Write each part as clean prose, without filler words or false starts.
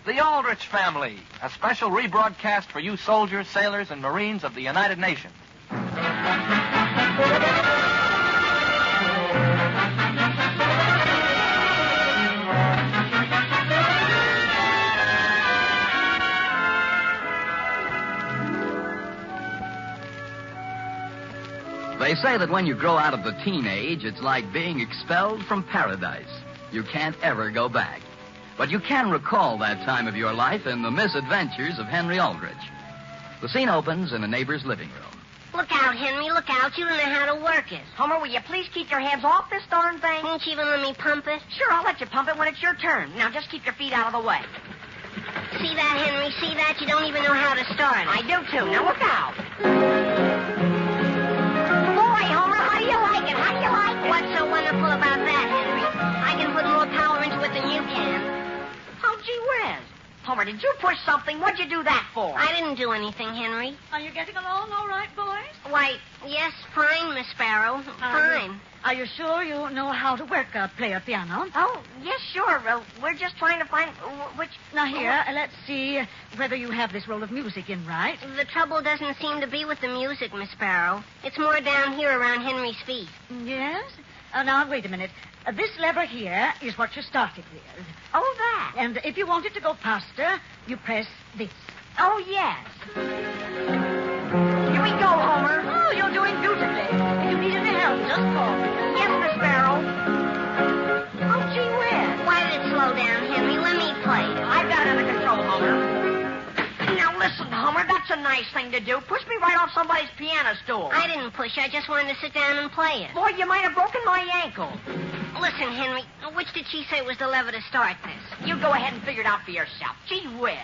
The Aldrich Family, a special rebroadcast for you soldiers, sailors, and Marines of the United Nations. They say that when you grow out of the teenage, it's like being expelled from paradise. You can't ever go back. But you can recall that time of your life in the misadventures of Henry Aldrich. The scene opens in a neighbor's living room. Look out, Henry, look out. You don't know how to work it. Homer, will you please keep your hands off this darn thing? Won't you even let me pump it? Sure, I'll let you pump it when it's your turn. Now, just keep your feet out of the way. See that, Henry? See that? You don't even know how to start it. I do, too. Now, look out. Boy, Homer, how do you like it? How do you like it? What's so wonderful about that, Henry? I can put more power into it than you can. Oh, gee whiz. Homer, did you push something? What'd you do that for? I didn't do anything, Henry. Are you getting along all right, boys? Why, yes, fine, Miss Sparrow. Fine. Are you sure you know how to work a player piano? Oh, yes, sure. We're just trying to find which... Now, here, let's see whether you have this roll of music in right. The trouble doesn't seem to be with the music, Miss Sparrow. It's more down here around Henry's feet. Yes? Now, wait a minute. This lever here is what you started with. Oh, that. And if you want it to go faster, you press this. Oh, yes. Here we go, Homer. Oh, you're doing beautifully. If you need any help, just call me. Yes, Miss Sparrow. Oh, gee whiz. Why did it slow down, Henry? Let me play. I've got it under control, Homer. Now, listen, Homer, that's a nice thing to do. Push me right off somebody's piano stool. I didn't push. I just wanted to sit down and play it. Boy, you might have broken my ankle. Listen, Henry, which did she say was the lever to start this? You go ahead and figure it out for yourself. Gee whiz.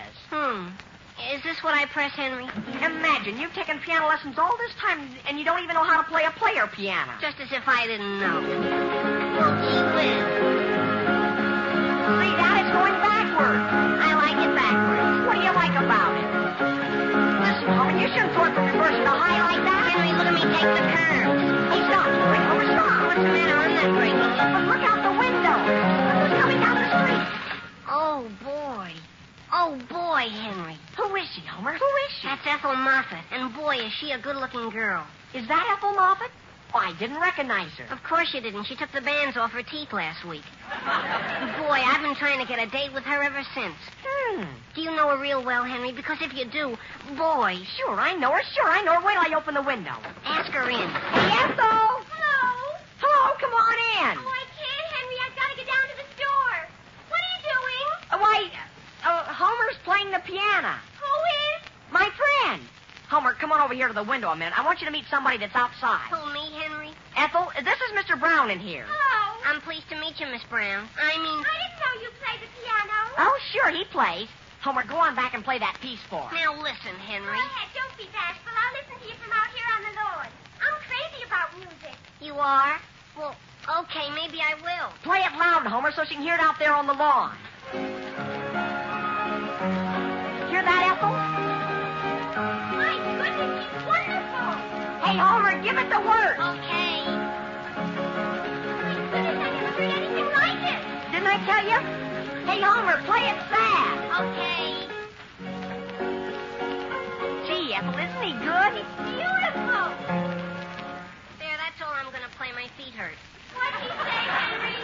Is this what I press, Henry? Imagine, you've taken piano lessons all this time, and you don't even know how to play a player piano. Just as if I didn't know. Well, gee whiz. See, that is going backward. I like it backwards. What do you like about it? Listen, Homer, you shouldn't throw it from reverse to high like that. Henry, look at me take the curves. Hey, stop. Wait, Homer, stop. What's the matter? I'm not breaking it. But look out the window. Who's coming down the street? Oh, boy. Oh, boy, Henry. Who is she, Homer? Who is she? That's Ethel Moffat. And, boy, is she a good-looking girl. Is that Ethel Moffat? Oh, I didn't recognize her. Of course you didn't. She took the bands off her teeth last week. Boy, I've been trying to get a date with her ever since. Do you know her real well, Henry? Because if you do, boy. Sure, I know her. Wait till I open the window. Ask her in. Hey, Ethel! Hello? Hello, come on in. Oh, I can't, Henry. I've got to get down to the store. What are you doing? Homer's playing the piano. Who is? My friend. Homer, come on over here to the window a minute. I want you to meet somebody that's outside. Who, me, Henry? Ethel, this is Mr. Brown in here. Hello? I'm pleased to meet you, Miss Brown. I didn't know you played the piano. Oh, sure, he plays. Homer, go on back and play that piece for him. Now listen, Henry. Go ahead. Don't be bashful. I'll listen to you from out here on the lawn. I'm crazy about music. You are? Well, okay, maybe I will. Play it loud, Homer, so she can hear it out there on the lawn. Hear that, Ethel? My goodness, she's wonderful. Hey, Homer, give it the words. Okay. My goodness, I never heard anything like it. Didn't I tell you? Hey, Homer, play it sad. Okay. Gee, Ethel, isn't he good? It's beautiful. There, that's all I'm going to play. My feet hurt. What'd he say, Henry?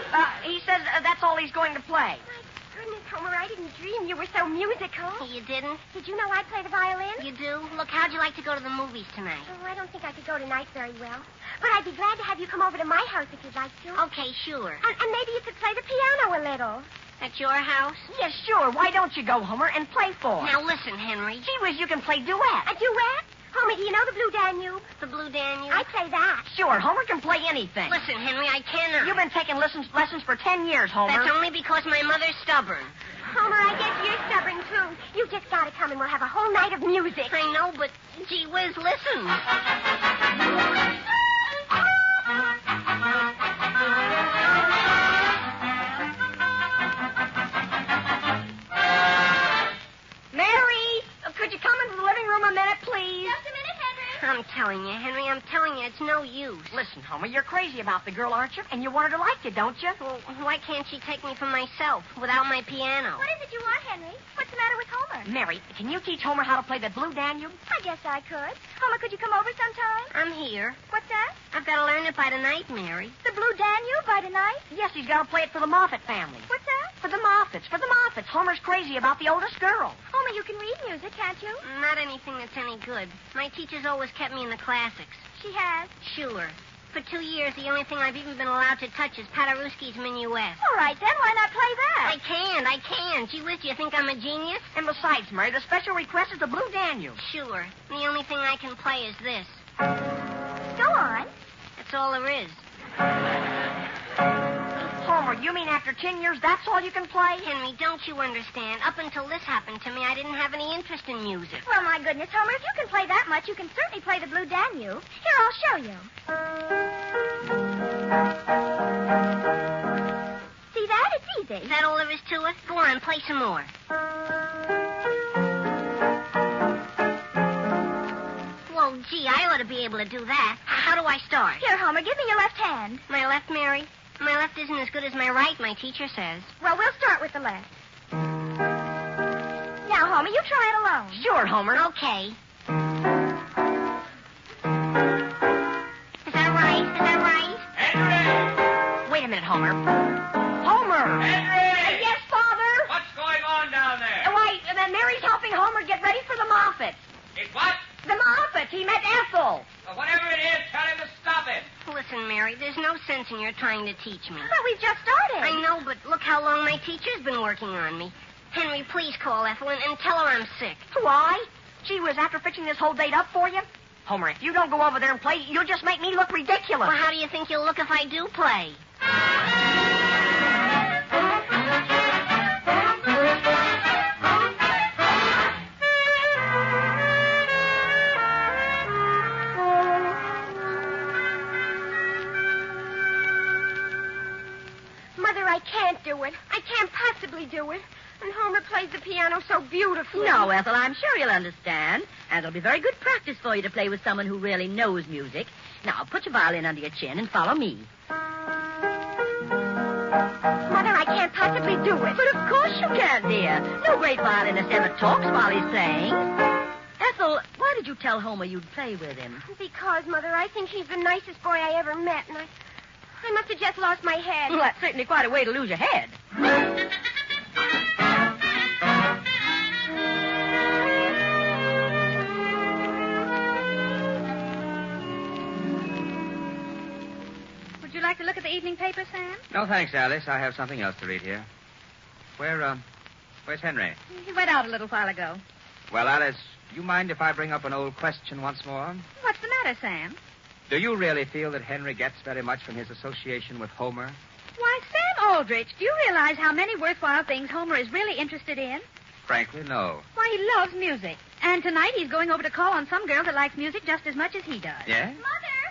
He says that's all he's going to play. My goodness, Homer, I didn't dream you were so musical. You didn't? Did you know I play the violin? You do? Look, how'd you like to go to the movies tonight? Oh, I don't think I could go tonight very well. But I'd be glad to have you come over to my house if you'd like to. Okay, sure. And maybe you could play the piano a little. At your house? Yes, sure. Why don't you go, Homer, and play for him? Now listen, Henry. Gee whiz, you can play duet. A duet? Homer, do you know the Blue Danube? The Blue Danube? I play that. Sure, Homer can play anything. Listen, Henry, I cannot. You've been taking lessons for 10 years, Homer. That's only because my mother's stubborn. Homer, I guess you're stubborn, too. You just gotta come and we'll have a whole night of music. I know, but gee whiz, listen. Mary, could you come into the living room a minute, please? Just a minute, Henry. I'm telling you, Henry, I'm telling you, it's no use. Listen, Homer, you're crazy about the girl, aren't you? And you want her to like you, don't you? Well, why can't she take me for myself without my piano? What is it you want, Henry? What's the matter with Homer? Mary, can you teach Homer how to play the Blue Danube? I guess I could. Homer, could you come over sometime? I'm here. What's that? I've got to learn it by tonight, Mary. The Blue Danube by tonight? Yes, he's got to play it for the Moffat family. What's that? For the Moffats. Homer's crazy about the oldest girl. Homer, you can read music, can't you? Not anything that's any good. My teacher's always kept me in the classics. She has. Sure. For 2 years, the only thing I've even been allowed to touch is Paderewski's Minuet. All right, then. Why not play that? I can. Gee whiz, do you think I'm a genius? And besides, Mary, the special request is the Blue Danube. Sure. The only thing I can play is this. Go on. That's all there is. Homer, you mean after 10 years, that's all you can play? Henry, don't you understand? Up until this happened to me, I didn't have any interest in music. Well, my goodness, Homer, if you can play that much, you can certainly play the Blue Danube. Here, I'll show you. See that? It's easy. Is that all there is to it? Go on, play some more. Well, gee, I ought to be able to do that. How do I start? Here, Homer, give me your left hand. My left, Mary? My left isn't as good as my right, my teacher says. Well, we'll start with the left. Now, Homer, you try it alone. Sure, Homer. Okay. Is that right? Henry! Wait a minute, Homer. Homer! Henry! Yes, Father? What's going on down there? Why, Mary's helping Homer get ready for the Moffats. It's what? The Moffats. He met Ethel. Well, whatever it is, tell him to stop it. Listen, Mary, there's no sense in your trying to teach me. But we've just started. I know, but look how long my teacher's been working on me. Henry, please call Ethel and tell her I'm sick. Why? Gee whiz, after fixing this whole date up for you? Homer, if you don't go over there and play, you'll just make me look ridiculous. Well, how do you think you'll look if I do play? Mother, I can't do it. I can't possibly do it. And Homer plays the piano so beautifully. No, Ethel, I'm sure you'll understand. And it'll be very good practice for you to play with someone who really knows music. Now, put your violin under your chin and follow me. Mother, I can't possibly do it. But of course you can, dear. No great violinist ever talks while he's playing. Ethel, why did you tell Homer you'd play with him? Because, Mother, I think he's the nicest boy I ever met, and I must have just lost my head. Well, that's certainly quite a way to lose your head. Would you like to look at the evening paper, Sam? No, thanks, Alice. I have something else to read here. Where's Henry? He went out a little while ago. Well, Alice, you mind if I bring up an old question once more? What's the matter, Sam? Do you really feel that Henry gets very much from his association with Homer? Why, Sam Aldrich, do you realize how many worthwhile things Homer is really interested in? Frankly, no. Why, he loves music. And tonight he's going over to call on some girl that likes music just as much as he does. Yeah? Mother!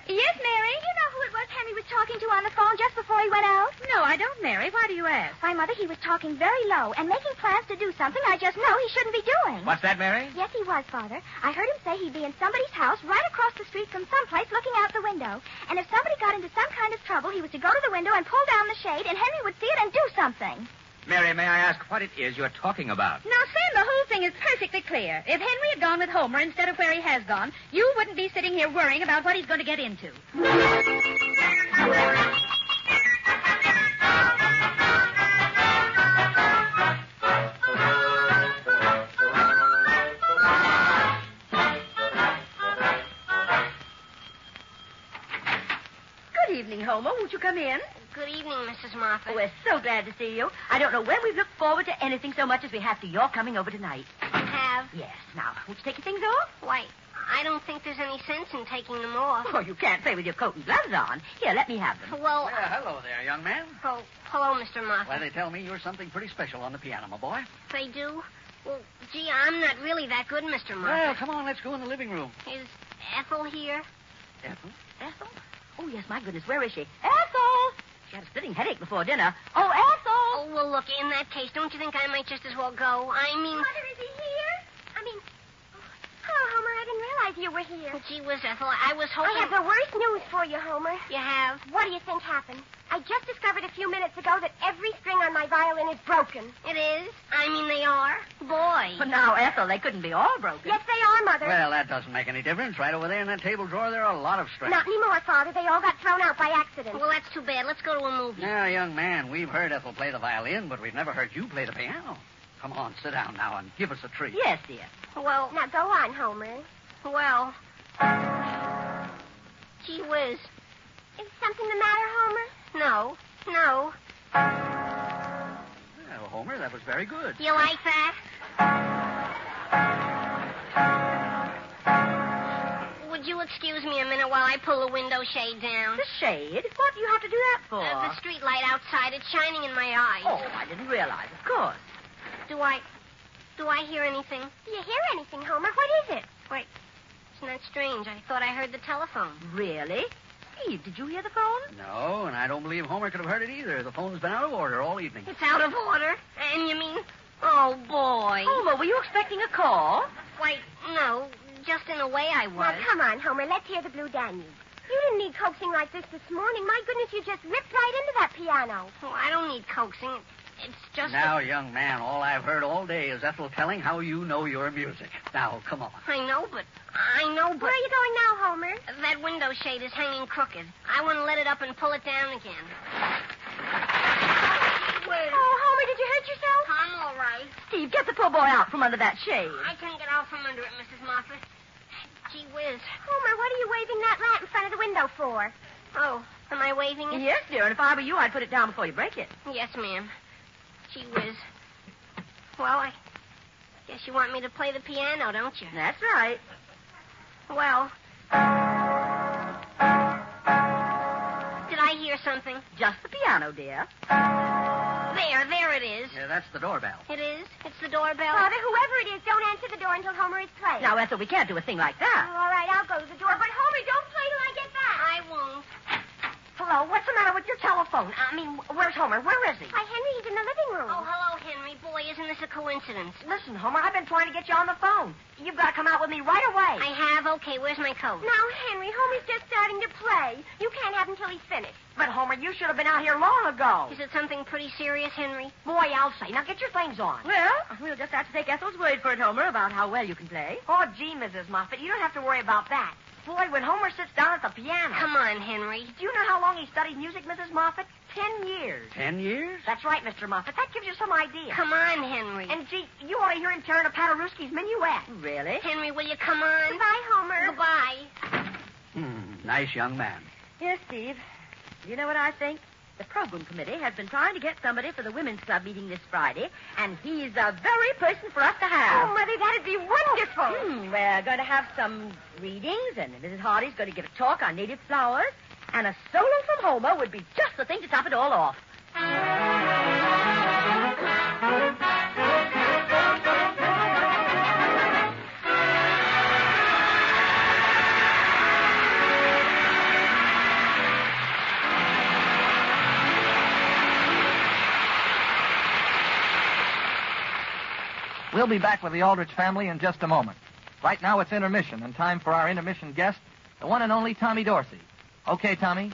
Yes, Mary? You know who it was Henry was talking to on the phone just before he went out? No, I don't, Mary. Why do you ask? Why, Mother, he was talking very low and making plans to do something I just know he shouldn't be doing. What's that, Mary? Yes, he was, Father. I heard him say he'd be in somebody's house right across the street from someplace looking out the window. And if somebody got into some kind of trouble, he was to go to the window and pull down the shade, and Henry would see it and do something. Mary, may I ask what it is you're talking about? Now, Sam, the whole thing is perfectly clear. If Henry had gone with Homer instead of where he has gone, you wouldn't be sitting here worrying about what he's going to get into. Good evening, Homer. Won't you come in? Good evening, Mrs. Moffat. Oh, we're so glad to see you. I don't know when we've looked forward to anything so much as we have to your coming over tonight. Have? Yes. Now, won't you take your things off? Why, I don't think there's any sense in taking them off. Oh, you can't play with your coat and gloves on. Here, let me have them. Well, Hello there, young man. hello, Mr. Moffat. Well, they tell me you're something pretty special on the piano, my boy. They do? Well, gee, I'm not really that good, Mr. Moffat. Well, come on, let's go in the living room. Is Ethel here? Ethel? Ethel? Oh, yes, my goodness, where is she? Ethel! She had a splitting headache before dinner. Oh, Ethel! Oh, well, look, in that case, don't you think I might just as well go? I mean... Mother, is he here? Hello, Homer. I didn't realize surprised you were here. Gee whiz, Ethel, I was hoping... I have the worst news for you, Homer. You have? What do you think happened? I just discovered a few minutes ago that every string on my violin is broken. It is? I mean, they are? Boy. Well, now, Ethel, they couldn't be all broken. Yes, they are, Mother. Well, that doesn't make any difference. Right over there in that table drawer, there are a lot of strings. Not anymore, Father. They all got thrown out by accident. Well, that's too bad. Let's go to a movie. Now, young man, we've heard Ethel play the violin, but we've never heard you play the piano. Come on, sit down now and give us a treat. Yes, dear. Well, Now, go on, Homer. well... Gee whiz. Is something the matter, Homer? No. Well, Homer, that was very good. You like that? Would you excuse me a minute while I pull the window shade down? The shade? What do you have to do that for? The street light outside, it's shining in my eyes. Oh, I didn't realize. Of course. Do I hear anything? Do you hear anything, Homer? What is it? Wait, isn't that strange? I thought I heard the telephone. Really? Steve, did you hear the phone? No, and I don't believe Homer could have heard it either. The phone's been out of order all evening. It's out of order? And you mean... Oh, boy. Homer, were you expecting a call? Why, no, just in a way I was. Now, come on, Homer. Let's hear the Blue Danube. You didn't need coaxing like this morning. My goodness, you just ripped right into that piano. Oh, I don't need coaxing. It's just... Now, young man, all I've heard all day is Ethel telling how you know your music. Now, come on. I know, but... Where are you going now, Homer? That window shade is hanging crooked. I want to let it up and pull it down again. Oh, Homer, did you hurt yourself? I'm all right. Steve, get the poor boy out from under that shade. I can get out from under it, Mrs. Moffat. Gee whiz. Homer, what are you waving that lamp in front of the window for? Oh, am I waving it? Yes, dear, and if I were you, I'd put it down before you break it. Yes, ma'am. Gee whiz. Well, I guess you want me to play the piano, don't you? That's right. Well... Did I hear something? Just the piano, dear. There it is. Yeah, that's the doorbell. It is? It's the doorbell? Father, whoever it is, don't answer the door until Homer is playing. Now, Ethel, we can't do a thing like that. All right, I'll go to the door. But, Homer, don't play till I get back. I won't. Hello, what's the matter with your telephone? Where's Homer? Where is he? Why, Henry, he's in the living room. Oh, hello, Henry. Boy, isn't this a coincidence? Listen, Homer, I've been trying to get you on the phone. You've got to come out with me right away. I have? Okay, where's my coat? Now, Henry, Homer's just starting to play. You can't have him till he's finished. But, Homer, you should have been out here long ago. Is it something pretty serious, Henry? Boy, I'll say. Now, get your things on. Well, we'll just have to take Ethel's word for it, Homer, about how well you can play. Oh, gee, Mrs. Moffat, you don't have to worry about that. Boy, when Homer sits down at the piano... Come on, Henry. Do you know how long he studied music, Mrs. Moffat? 10 years. 10 years? That's right, Mr. Moffat. That gives you some idea. Come on, Henry. And, gee, you ought to hear him tearing a Paderewski's minuet. Really? Henry, will you come on? Goodbye, Homer. Goodbye. Nice young man. Yes, Steve. You know what I think? The program committee has been trying to get somebody for the women's club meeting this Friday, and he's the very person for us to have. Oh, Mother, that'd be wonderful. We're going to have some readings, and Mrs. Hardy's going to give a talk on native flowers, and a solo from Homer would be just the thing to top it all off. We'll be back with the Aldrich family in just a moment. Right now it's intermission, and time for our intermission guest, the one and only Tommy Dorsey. Okay, Tommy?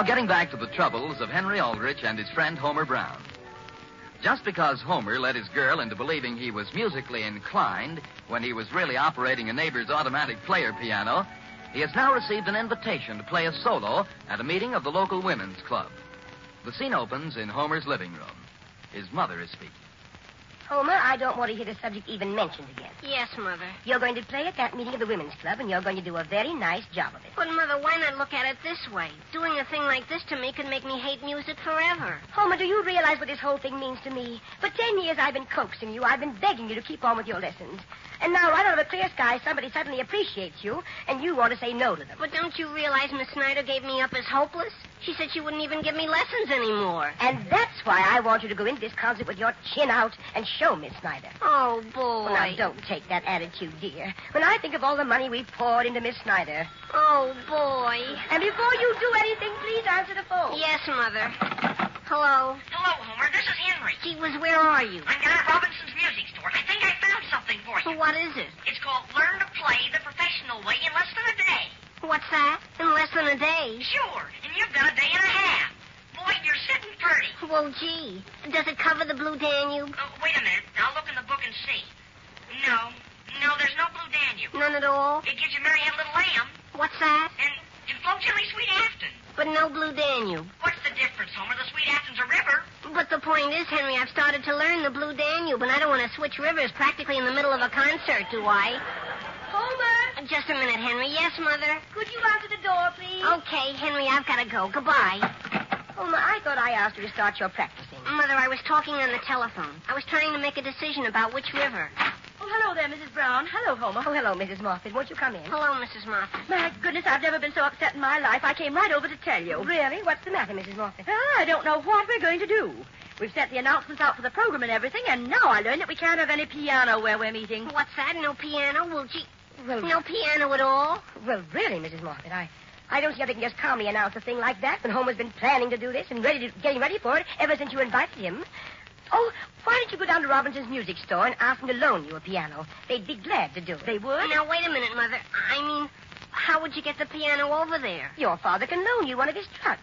Now, getting back to the troubles of Henry Aldrich and his friend Homer Brown. Just because Homer led his girl into believing he was musically inclined when he was really operating a neighbor's automatic player piano, he has now received an invitation to play a solo at a meeting of the local women's club. The scene opens in Homer's living room. His mother is speaking. Homer, I don't want to hear the subject even mentioned again. Yes, Mother. You're going to play at that meeting of the women's club, and you're going to do a very nice job of it. But, Mother, why not look at it this way? Doing a thing like this to me could make me hate music forever. Homer, do you realize what this whole thing means to me? For 10 years, I've been coaxing you. I've been begging you to keep on with your lessons. And now, right out of a clear sky, somebody suddenly appreciates you, and you want to say no to them. But don't you realize Miss Snyder gave me up as hopeless? She said she wouldn't even give me lessons anymore. And that's why I want you to go into this concert with your chin out and show Miss Snyder. Oh, boy. Well, now, don't take that attitude, dear. When I think of all the money we've poured into Miss Snyder. Oh, boy. And before you do anything, please answer the phone. Yes, Mother. Hello? Hello, Homer. This is Henry. Gee whiz, where are you? I'm down at Robinson's music store. I think I found something for you. What is it? It's called Learn to Play the Professional Way in Less Than a Day. What's that? In less than a day? Sure, and you've done a day and a half. Boy, you're sitting pretty. Well, gee. Does it cover the Blue Danube? Oh, wait a minute. I'll look in the book and see. No, there's no Blue Danube. None at all? It gives you Mary Had a Little Lamb. What's that? And Flow Jelly Sweet Afton. But no Blue Danube. What's the difference, Homer? The Sweet Afton's a river. But the point is, Henry, I've started to learn the Blue Danube, and I don't want to switch rivers practically in the middle of a concert, do I? Homer! Just a minute, Henry. Yes, Mother? Could you answer the door, please? Okay, Henry, I've got to go. Goodbye. Homer, I thought I asked you to start your practicing. Mother, I was talking on the telephone. I was trying to make a decision about which river. Oh, hello there, Mrs. Brown. Hello, Homer. Oh, hello, Mrs. Moffat. Won't you come in? Hello, Mrs. Moffat. My goodness, I've never been so upset in my life. I came right over to tell you. Really? What's the matter, Mrs. Moffat? I don't know what we're going to do. We've sent the announcements out for the program and everything, and now I learn that we can't have any piano where we're meeting. What's that? No piano? Well, gee, Well, no piano at all? Well, really, Mrs. Moffat, I don't see how they can just calmly announce a thing like that when Homer's been planning to do this and getting ready for it ever since you invited him. Oh, why don't you go down to Robinson's music store and ask them to loan you a piano? They'd be glad to do it. They would? Now, wait a minute, Mother. I mean, how would you get the piano over there? Your father can loan you one of his trucks.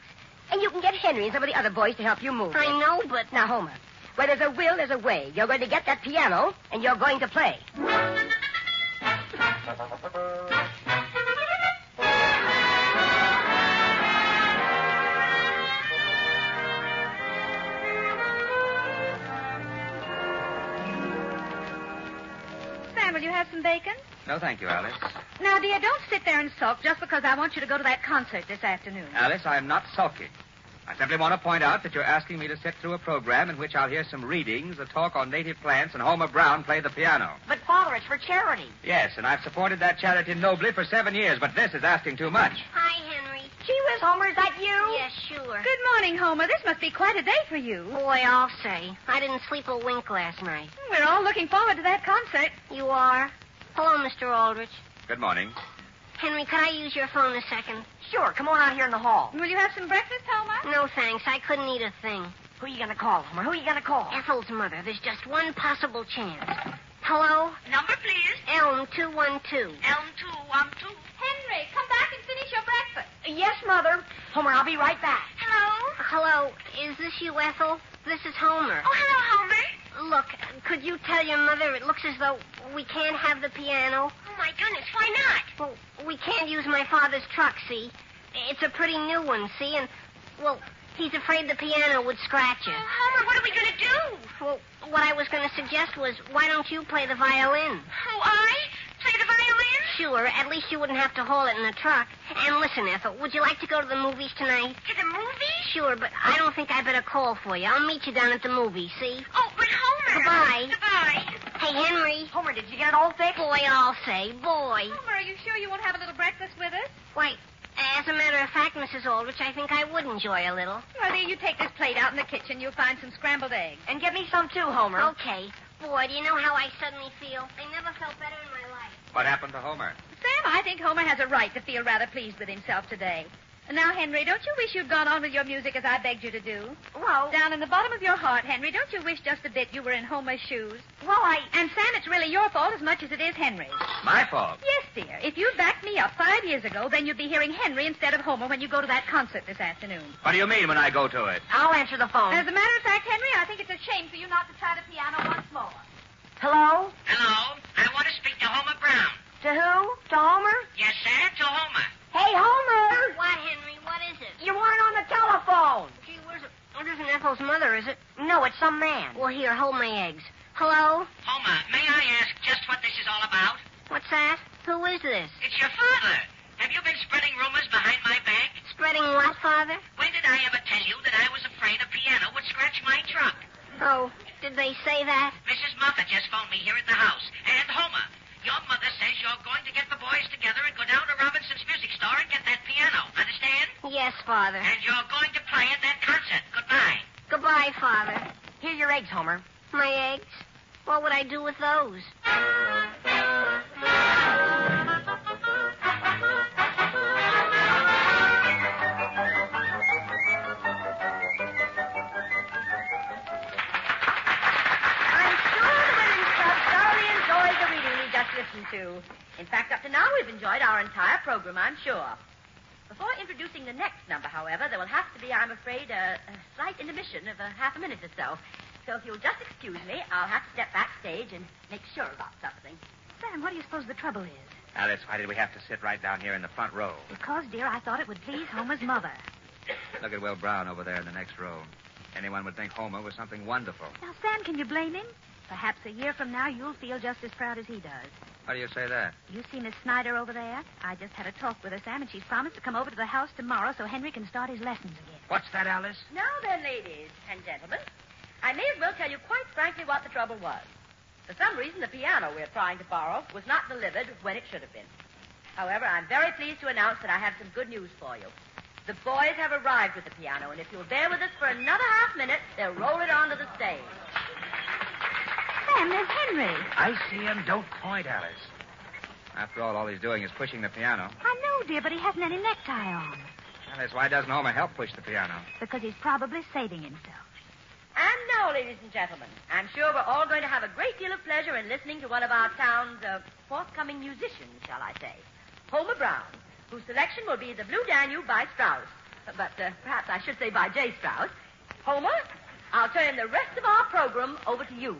And you can get Henry and some of the other boys to help you move. I know, but... Now, Homer, where there's a will, there's a way. You're going to get that piano, and you're going to play. Sam, will you have some bacon? No, thank you, Alice. Now, dear, don't sit there and sulk just because I want you to go to that concert this afternoon. Alice, I am not sulking. I simply want to point out that you're asking me to sit through a program in which I'll hear some readings, a talk on native plants, and Homer Brown play the piano. But, Father, it's for charity. Yes, and I've supported that charity nobly for 7 years, but this is asking too much. Hi, Henry. Gee whiz, Homer, is that you? Yes, sure. Good morning, Homer. This must be quite a day for you. Boy, I'll say. I didn't sleep a wink last night. We're all looking forward to that concert. You are? Hello, Mr. Aldrich. Good morning. Henry, could I use your phone a second? Sure, come on out here in the hall. Will you have some breakfast, Homer? No, thanks. I couldn't eat a thing. Who are you going to call, Homer? Who are you going to call? Ethel's mother. There's just one possible chance. Hello? Number, please. Elm 212. Elm 212. Henry, come back and finish your breakfast. Yes, Mother. Homer, I'll be right back. Hello? Hello. Is this you, Ethel? This is Homer. Oh, hello, Homer. Look, could you tell your mother it looks as though we can't have the piano? Oh, my goodness, why not? Well, we can't use my father's truck, see? It's a pretty new one, see? And, well, he's afraid the piano would scratch it. Oh, Homer, what are we going to do? Well, what I was going to suggest was, why don't you play the violin? Oh, I? Play the violin? Sure, at least you wouldn't have to haul it in the truck. And listen, Ethel, would you like to go to the movies tonight? To the movies? Sure, but I don't think I better call for you. I'll meet you down at the movies, see? Oh, but Homer. Goodbye. Goodbye. Hey, Henry. Homer, did you get it all fixed? Boy, I'll say, boy. Homer, are you sure you won't have a little breakfast with us? Why, as a matter of fact, Mrs. Aldrich, I think I would enjoy a little. Well, there, you take this plate out in the kitchen. You'll find some scrambled eggs. And get me some, too, Homer. Okay. Boy, do you know how I suddenly feel? I never felt better in my life. What happened to Homer? Sam, I think Homer has a right to feel rather pleased with himself today. Now, Henry, don't you wish you'd gone on with your music as I begged you to do? Well, Down in the bottom of your heart, Henry, don't you wish just a bit you were in Homer's shoes? well, And, Sam, it's really your fault as much as it is Henry's. My fault. Yes, dear. If you'd backed me up 5 years ago, then you'd be hearing Henry instead of Homer when you go to that concert this afternoon. What do you mean when I go to it? I'll answer the phone. As a matter of fact, Henry, I think it's a shame for you not to try the piano once more. Hello? Hello. I want to speak to Homer Brown. To who? To Homer? Yes, sir, to Homer. Hey, Homer! What, Henry? What is it? You weren't on the telephone. Gee, where's it? Oh, it isn't Ethel's mother, is it? No, it's some man. Well, here, hold my eggs. Hello? Homer, may I ask just what this is all about? What's that? Who is this? It's your father. Have you been spreading rumors behind my back? Spreading what, Father? When did I ever tell you that I was afraid a piano would scratch my truck? Oh, did they say that? Mrs. Moffat just phoned me here at the house. And Homer, your mother says you're going to get the boys together and go down to Robinson's music store and get that piano. Understand? Yes, Father. And you're going to play at that concert. Goodbye. Goodbye, Father. Here are your eggs, Homer. My eggs? What would I do with those? Listen to. In fact, up to now, we've enjoyed our entire program, I'm sure. Before introducing the next number, however, there will have to be, I'm afraid, a slight intermission of half a minute or so. So if you'll just excuse me, I'll have to step backstage and make sure about something. Sam, what do you suppose the trouble is? Alice, why did we have to sit right down here in the front row? Because, dear, I thought it would please Homer's mother. Look at Will Brown over there in the next row. Anyone would think Homer was something wonderful. Now, Sam, can you blame him? Perhaps a year from now you'll feel just as proud as he does. How do you say that? You see Miss Snyder over there? I just had a talk with her, Sam, and she's promised to come over to the house tomorrow so Henry can start his lessons again. What's that, Alice? Now then, ladies and gentlemen, I may as well tell you quite frankly what the trouble was. For some reason, the piano we're trying to borrow was not delivered when it should have been. However, I'm very pleased to announce that I have some good news for you. The boys have arrived with the piano, and if you'll bear with us for another half minute, they'll roll it onto the stage. Sam, there's Henry. I see him. Don't point, Alice. After all he's doing is pushing the piano. I know, dear, but he hasn't any necktie on. Alice, why doesn't Homer help push the piano? Because he's probably saving himself. And now, ladies and gentlemen, I'm sure we're all going to have a great deal of pleasure in listening to one of our town's forthcoming musicians, shall I say, Homer Brown, whose selection will be the Blue Danube by Strauss. But perhaps I should say by J. Strauss. Homer, I'll turn the rest of our program over to you.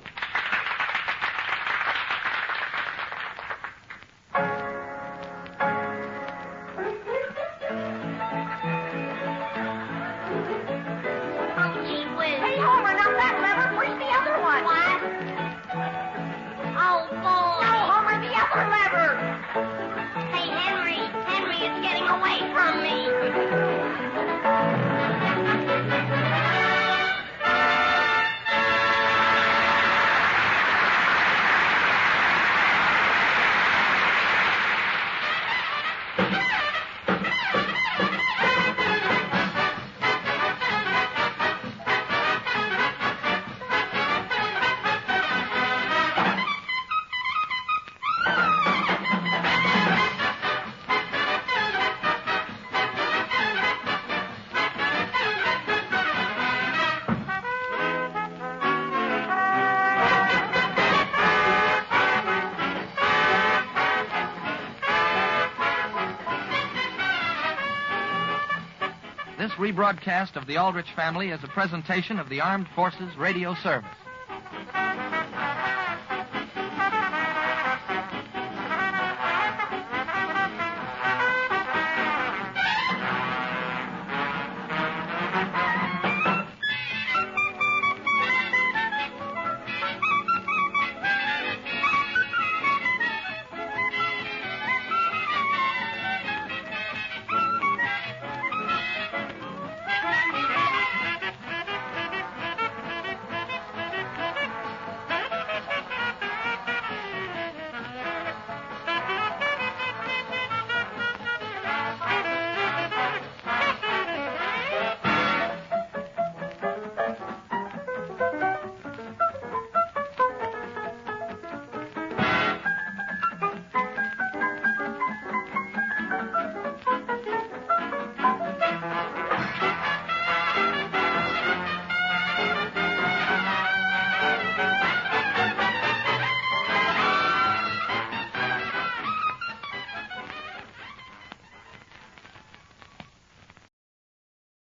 This rebroadcast of the Aldrich Family is a presentation of the Armed Forces Radio Service.